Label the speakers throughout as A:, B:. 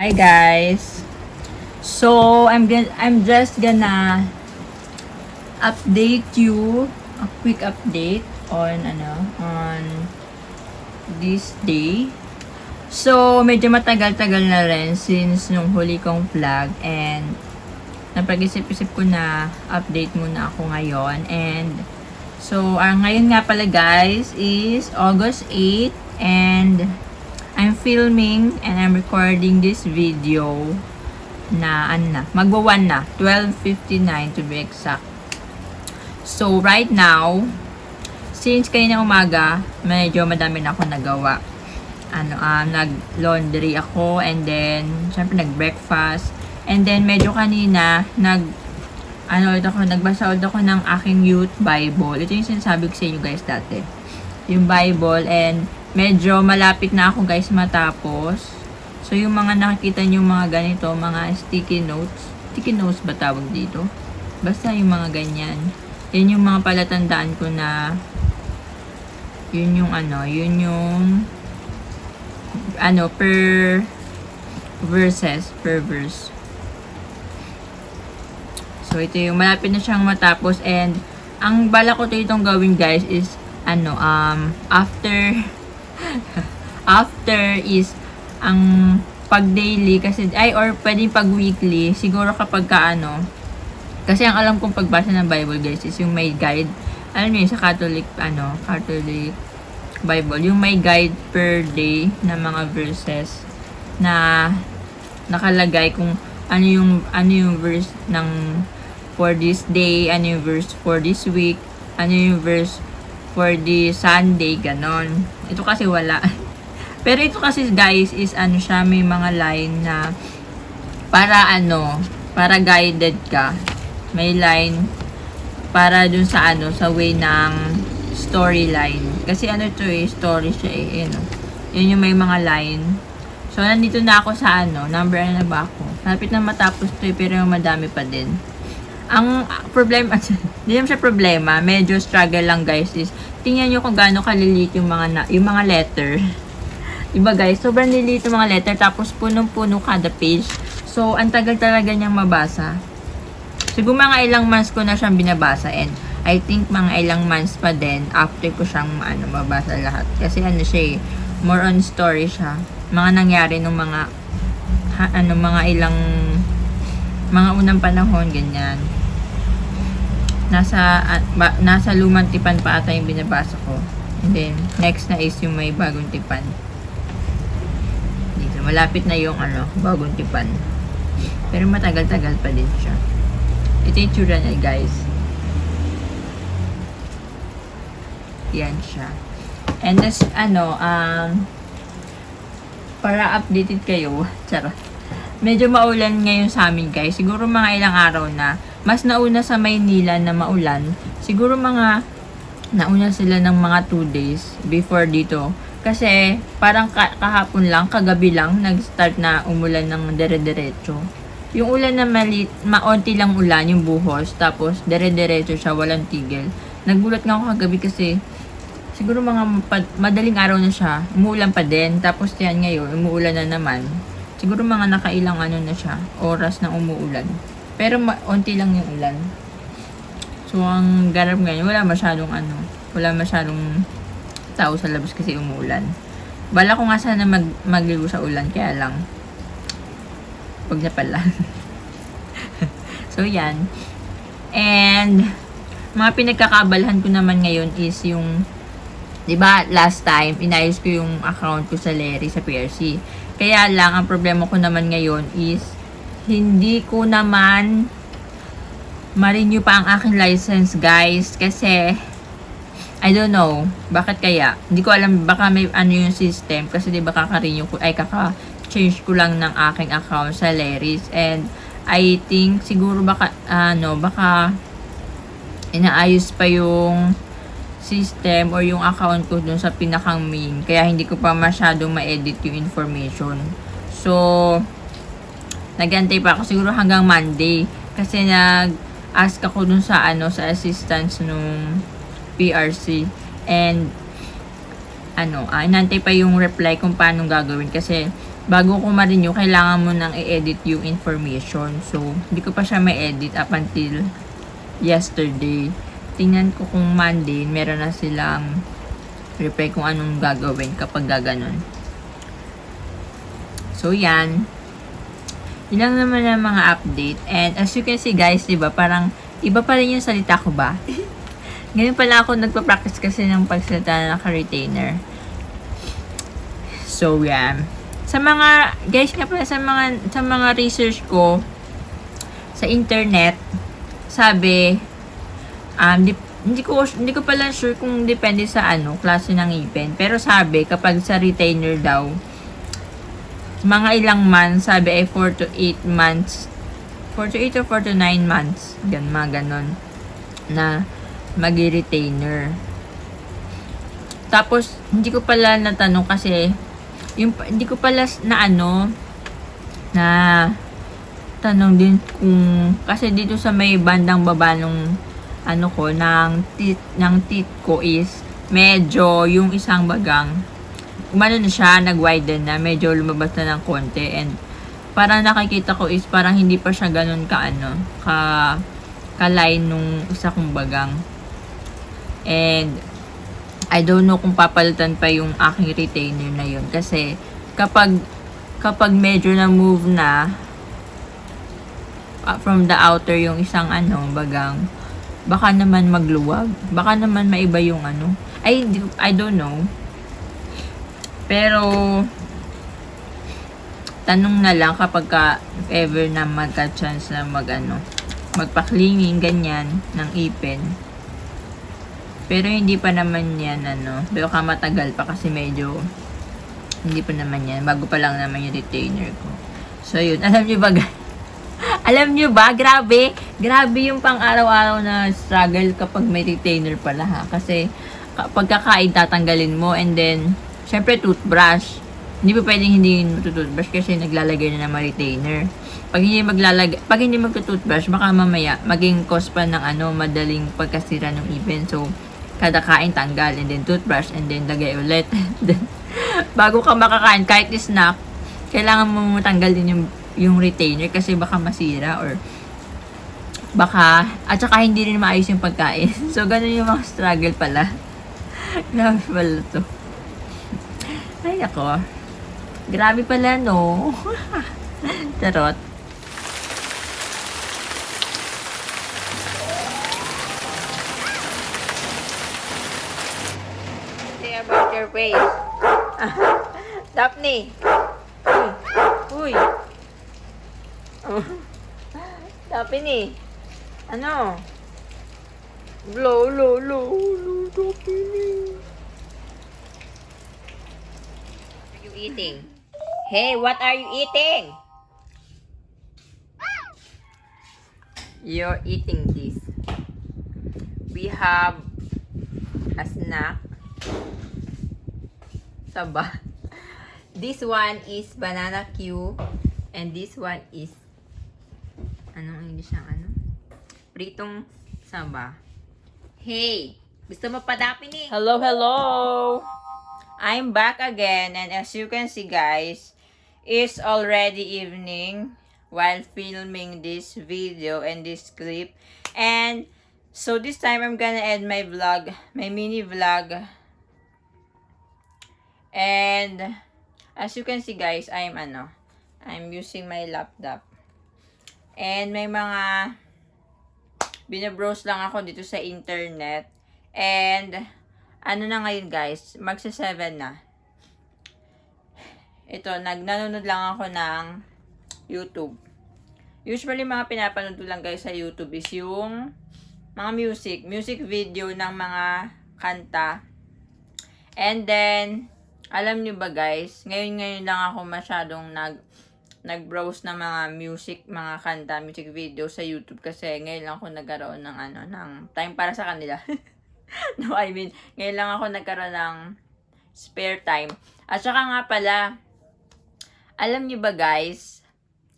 A: Hi guys. So I'm just gonna update you a quick update on this day. So medyo matagal-tagal na rin since nung huli kong vlog, and napag-isip-isip ko na update muna ako ngayon. And so ngayon nga pala guys is August 8, and I'm filming and I'm recording this video na magwa-1 na, 12:59 to be exact. So right now, since kanina umaga, medyo madami na ako nagawa. Nag-laundry ako, and then syempre nag-breakfast, and then medyo kanina nagbasa ulit ako ng aking youth Bible. Ito yung sinasabi ko sa inyo guys dati. Yung Bible, and medyo malapit na ako guys matapos. So yung mga nakikita nyo mga ganito, mga sticky notes ba tawag dito? Basta yung mga ganyan. Yan yung mga palatandaan ko na yun yung per verse. So ito yung malapit na siyang matapos, and ang bala ko itong gawin guys is after is ang pag daily kasi or pwedeng pag weekly siguro kapag kasi ang alam kong pagbasa ng Bible guys is yung may guide. Alam niyo sa Catholic Bible, yung may guide per day na mga verses na nakalagay kung ano yung verse ng for this day, ano yung verse for this week, ano yung verse for the Sunday, ganon. Ito kasi wala. Pero ito kasi guys is siya, may mga line na para guided ka. May line para dun sa sa way ng storyline. Kasi ito story siya Yun yung may mga line. So nandito na ako sa number na ba ako? Lapit na matapos pero madami pa din. Ang problema, hindi naman siya problema, medyo struggle lang guys is, tingnan nyo kung gaano kaliliit yung mga letter. Diba guys, sobrang liliit yung mga letter, tapos punong-puno kada page. So, ang tagal talaga niyang mabasa. Siguro mga ilang months ko na siyang binabasa, and I think mga ilang months pa din after ko siyang mabasa lahat. Kasi siya more on story siya. Mga nangyari nung mga unang panahon, ganyan. Nasa lumang tipan pa ata yung binabasa ko. And then, next na is yung may bagong tipan. Dito, malapit na yung bagong tipan. Pero matagal-tagal pa din siya. Ito yung tsura niya, guys. Yan siya. And this, para updated kayo, charot. Medyo maulan ngayon sa amin, guys. Siguro mga ilang araw na. Mas nauna sa Maynila na maulan. Siguro nauna sila ng mga 2 days before dito. Kasi parang kahapon lang, kagabi lang, nag-start na umulan ng dire-diretso. Yung ulan na maunti lang ulan, yung buhos, tapos dire-diretso siya, walang tigil. Nagulat nga ako kagabi kasi siguro madaling araw na siya, umuulan pa din. Tapos yan ngayon, umuulan na naman. Siguro mga nakailang na siya, oras na umuulan. Pero onti lang yung ulan. So, ang ganap ngayon, wala masyadong tao sa labas kasi umuulan. Bala ko nga sana magligo sa ulan, kaya lang, wag na pala. So, yan. And, mga pinagkakaabalahan ko naman ngayon is yung, diba, last time, inayos ko yung account ko sa Lery, sa PRC. Kaya lang, ang problema ko naman ngayon is, hindi ko naman ma-renew pa ang aking license, guys. Kasi, I don't know. Bakit kaya? Hindi ko alam. Baka may yung system. Kasi diba kaka-renew ko, kaka-change ko lang ng aking account sa Lery's. And, I think, siguro baka inaayos pa yung system or yung account ko dun sa pinakang main. Kaya hindi ko pa masyadong ma-edit yung information. So, nagantay pa ako siguro hanggang Monday. Kasi nag-ask ako dun sa sa assistance nung PRC. And inantay pa yung reply kung paano gagawin. Kasi bago ko ma-renew, kailangan mo nang i-edit yung information. So, hindi ko pa siya ma-edit up until yesterday. Tingnan ko kung Monday, meron na silang reply kung anong gagawin kapag gaganon. So, yan. Yun lang naman ang mga update. And as you can see guys, diba, parang iba pa rin yung salita ko ba? Ngayon pala ako nagpa-practice kasi ng pagsalita na naka-retainer. So, yan. Sa mga, guys, nga pala, sa mga research ko, sa internet, sabi, hindi ko pala sure kung depende sa klase ng ipin. Pero sabi, kapag sa retainer daw, mga ilang months, sabi ay 4 to 8 months, 4 to 8 or 4 to 9 months, mga ganon, na magi-retainer. Tapos, hindi ko pala natanong kasi, hindi ko pala na tanong din kung, kasi dito sa may bandang baba nung ng teeth ko is medyo yung isang bagang na siya, nag-widen na, medyo lumabas na ng konti, and parang nakikita ko is parang hindi pa siya ganun ka-line nung isa kong bagang. And I don't know kung papalitan pa yung aking retainer na yun, kasi kapag medyo na move na from the outer yung isang bagang, baka naman magluwag, baka naman maiba yung I don't know. Pero tanong na lang kapag if ever na magka-chance na magpa-cleaning ganyan ng ipin. Pero hindi pa naman yan baka matagal pa kasi medyo hindi pa naman yan, bago pa lang naman yung retainer ko. So yun, alam nyo ba guys? Alam nyo ba, grabe yung pang-araw-araw na struggle kapag may retainer pala ha. Kasi pagkakain tatanggalin mo, and then syempre toothbrush. Hindi pa pwedeng hindi toothbrush kasi naglalagay na ng retainer. Pag hindi magto-toothbrush, baka mamaya maging cause pa ng madaling pagkasira ng ipin. So kada kain tanggal, and then toothbrush, and then lagay ulit. Then, bago ka makakain, kahit snack, kailangan mo tanggalin yung retainer kasi baka masira, or baka, at saka hindi rin maayos yung pagkain. So, ganun yung mga struggle pala. Grabe pala to. Ay, ako. Grabe pala, no? Charot. Say about your face. Daphne. Uy. Daphne. Ano? Lo, Daphne. What are you eating? Hey, what are you eating? You're eating this. We have a snack. Saba. This one is banana Q, and this one is anong English ng pritong saba. Hey, gusto mo pa Daphne? Hello. I'm back again, and as you can see guys, it's already evening while filming this video and this clip. And so this time I'm gonna end my vlog, my mini vlog. And as you can see guys, I'm using my laptop. And may mga binabrowse lang ako dito sa internet. And na ngayon guys, magsa 7 na. Ito, nanonood lang ako ng YouTube. Usually mga pinapanood ko lang guys sa YouTube is yung mga music video ng mga kanta. And then alam nyo ba guys, ngayon lang ako masyadong nag-browse ng mga mga kanta, music video sa YouTube, kasi ngayon lang ako nagkaroon ng ng time para sa kanila. No, I mean, ngayon lang ako nagkaroon ng spare time. At saka nga pala, alam nyo ba guys,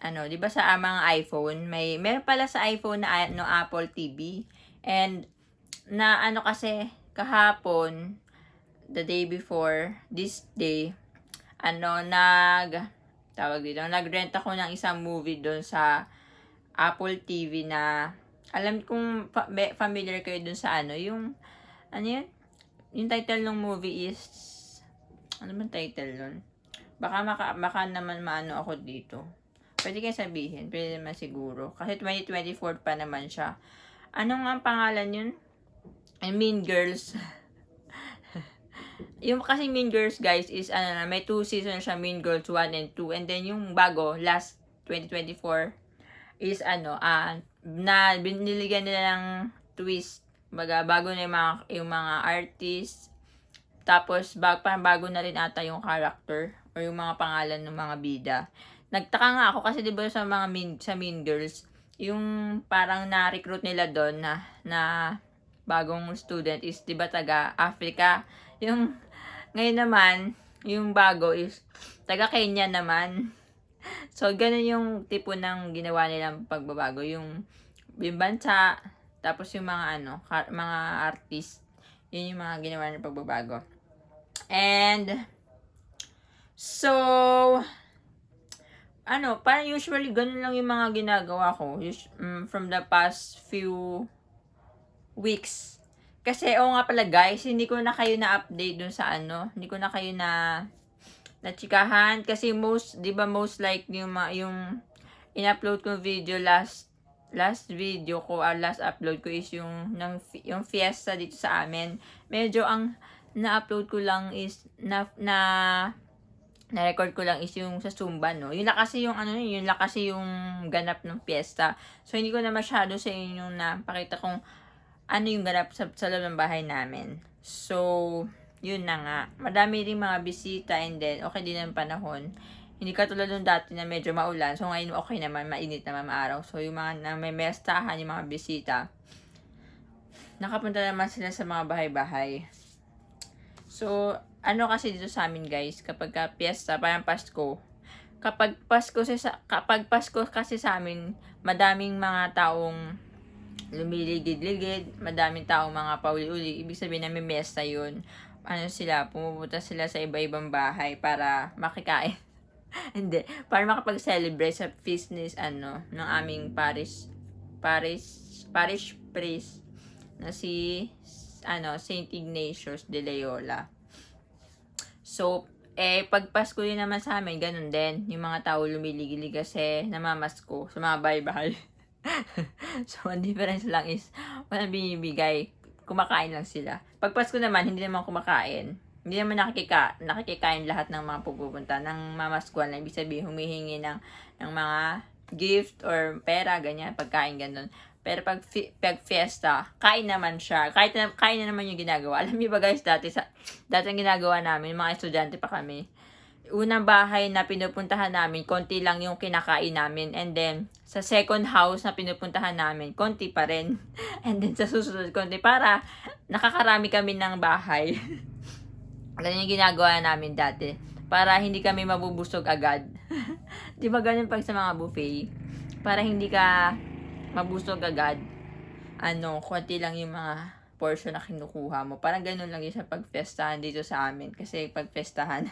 A: di ba sa mga iPhone, meron pala sa iPhone na Apple TV. And na kasi kahapon, the day before this day, tawag dito, nag-rent ako ng isang movie doon sa Apple TV na, alam kung familiar kayo doon sa ano, yung, ano yun? Yung title ng movie is, ano man title nun? Baka naman maano ako dito. Pwede kayo sabihin, pwede naman siguro. Kasi 2024 pa naman siya. Ano nga ang pangalan yun? Mean Girls. Yung kasi Mean Girls, guys, is ano na, may 2 seasons siya, Mean Girls 1 and 2. And then yung bago, last 2024, is ano, na biniligan nila ng twist. Bago na yung mga artists. Tapos, parang bago na rin ata yung character or yung mga pangalan ng mga bida. Nagtaka nga ako kasi 'di ba sa Mean Girls, yung parang na-recruit nila doon na bagong student is 'di ba taga Africa. Yung ngayon naman, yung bago is taga Kenya naman. So, ganun yung tipo ng ginawa nilang pagbabago. Yung bansa, tapos yung mga mga artist, yun yung mga ginawa nilang pagbabago. And, so, parang usually ganun lang yung mga ginagawa ko from the past few weeks. Kasi, nga pala guys, hindi ko na kayo na-update dun sa hindi ko na kayo na chikahan. Kasi most like yung in-upload ko video last video ko, last upload ko is yung fiesta dito sa amin. Medyo ang na-upload ko lang is na-record ko lang is yung sa Zumba, no? Yun lang kasi yung ganap ng fiesta. So, hindi ko na masyado sa inyo napakita kung ano yung ganap sa loob ng bahay namin. So, yun na nga. Madami rin mga bisita and then okay din ang panahon. Hindi katulad nung dati na medyo maulan. So, ngayon okay naman, mainit naman, maaraw. So, yung mga na may mestahan, yung mga bisita, nakapunta naman sila sa mga bahay-bahay. So, kasi dito sa amin guys, kapag piyesta, parang Pasko, kapag Pasko kasi sa amin, madaming mga taong lumiligid-ligid, madaming taong mga pauli-uli, ibig sabihin na may mesta yun. Pumupunta sila sa iba-ibang bahay para makikain. Hindi, para makapag-celebrate sa feast ng aming parish priest na si Saint Ignatius de Loyola. So, pag Pasko din naman sa amin, ganun din. Yung mga tao lumiligili kasi namamasko sa mga bahay-bahay. So, ang difference lang is, walang binibigay. Kumakain lang sila. Pag Pasko naman, hindi naman kumakain. Hindi naman nakikikain lahat ng mga pupunta ng mamaskuhan. Ibig sabihin, humihingi ng mga gift or pera, ganyan, pagkain, ganun. Pero pag fiesta, kain naman siya. Kain na naman yung ginagawa. Alam niyo ba guys, dati ang ginagawa namin, mga estudyante pa kami, unang bahay na pinupuntahan namin, konti lang yung kinakain namin. And then, sa second house na pinupuntahan namin, konti pa rin. And then, sa susunod, konti. Para nakakarami kami ng bahay. Ganyan yung ginagawa namin dati. Para hindi kami mabubusog agad. Di ba ganun pag sa mga buffet? Para hindi ka mabusog agad. Konti lang yung mga portion na kinukuha mo. Parang ganun lang yun sa pagfestahan dito sa amin. Kasi pagfestahan,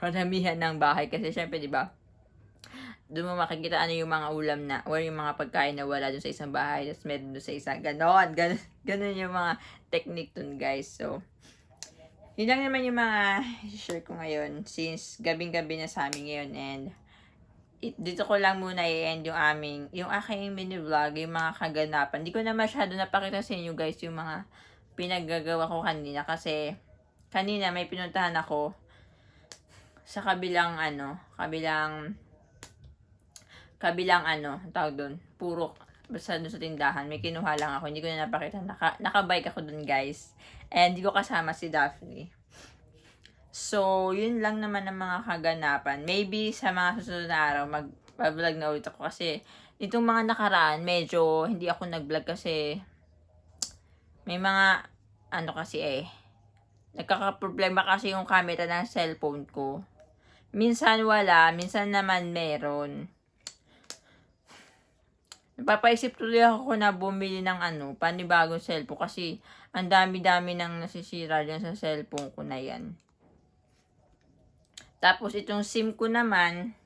A: maramihan ng bahay. Kasi syempre, di ba, doon mo makikita yung mga ulam na, or yung mga pagkain na wala doon sa isang bahay, tapos meron doon sa isa. Ganon yung mga technique dun, guys. So, yun lang naman yung mga share ko ngayon, since gabing-gabi na sa amin ngayon, and dito ko lang muna i-end yung aking mini vlog, yung mga kaganapan. Hindi ko na masyado napakita sa inyo, guys, yung mga pinaggagawa ko kanina, kasi kanina may pinuntahan ako sa kabilang tawag doon, puro, basta doon sa tindahan, may kinuha lang ako, hindi ko na napakita, nakabike ako doon guys, and hindi ko kasama si Daphne. So, yun lang naman ang mga kaganapan. Maybe sa mga susunod na araw, mag-vlog na ulit ako, kasi itong mga nakaraan, medyo hindi ako nag-vlog kasi may mga, nagkakaproblema kasi yung camera ng cellphone ko. Minsan wala, minsan naman meron. Napapaisip tuloy ako na bumili ng panibagong cellphone kasi ang dami-dami nang nasisira dyan sa cellphone ko na yan. Tapos itong SIM ko naman,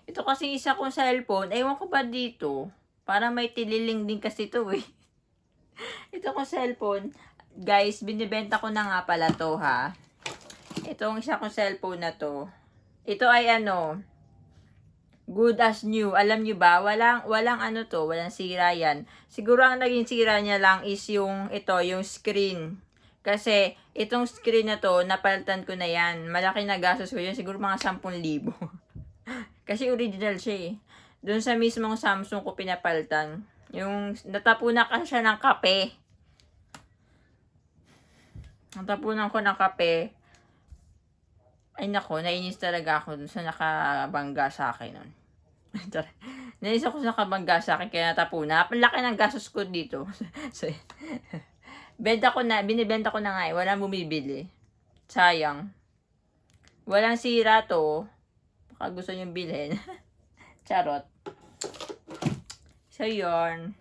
A: Ito kasi isa kong cellphone, ewan ko ba dito. Para may tililing din kasi ito eh. Ito kong cellphone. Guys, binibenta ko na nga pala to ha. Itong isa kong cellphone na to. Ito ay ano, good as new. Alam nyo ba? Walang ano to, walang sira yan. Siguro ang naging sira niya lang is yung ito, yung screen. Kasi itong screen na to, napalitan ko na yan. Malaki na gastos ko yun. Siguro mga 10,000. Kasi original siya eh. Doon sa mismong Samsung ko pinapalitan. Yung natapunan kasi siya ng kape. Natapunan ko ng kape. Ay nako, nainis talaga ako dun sa nakabangga sa akin nun. Nainis ako sa nakabangga sa akin kaya natapunan. Ang laki ng gastos ko dito. So, binibenta ko na nga eh. Walang bumibili. Sayang. Walang sira to. Baka gusto nyo bilhin. Charot. So, yun.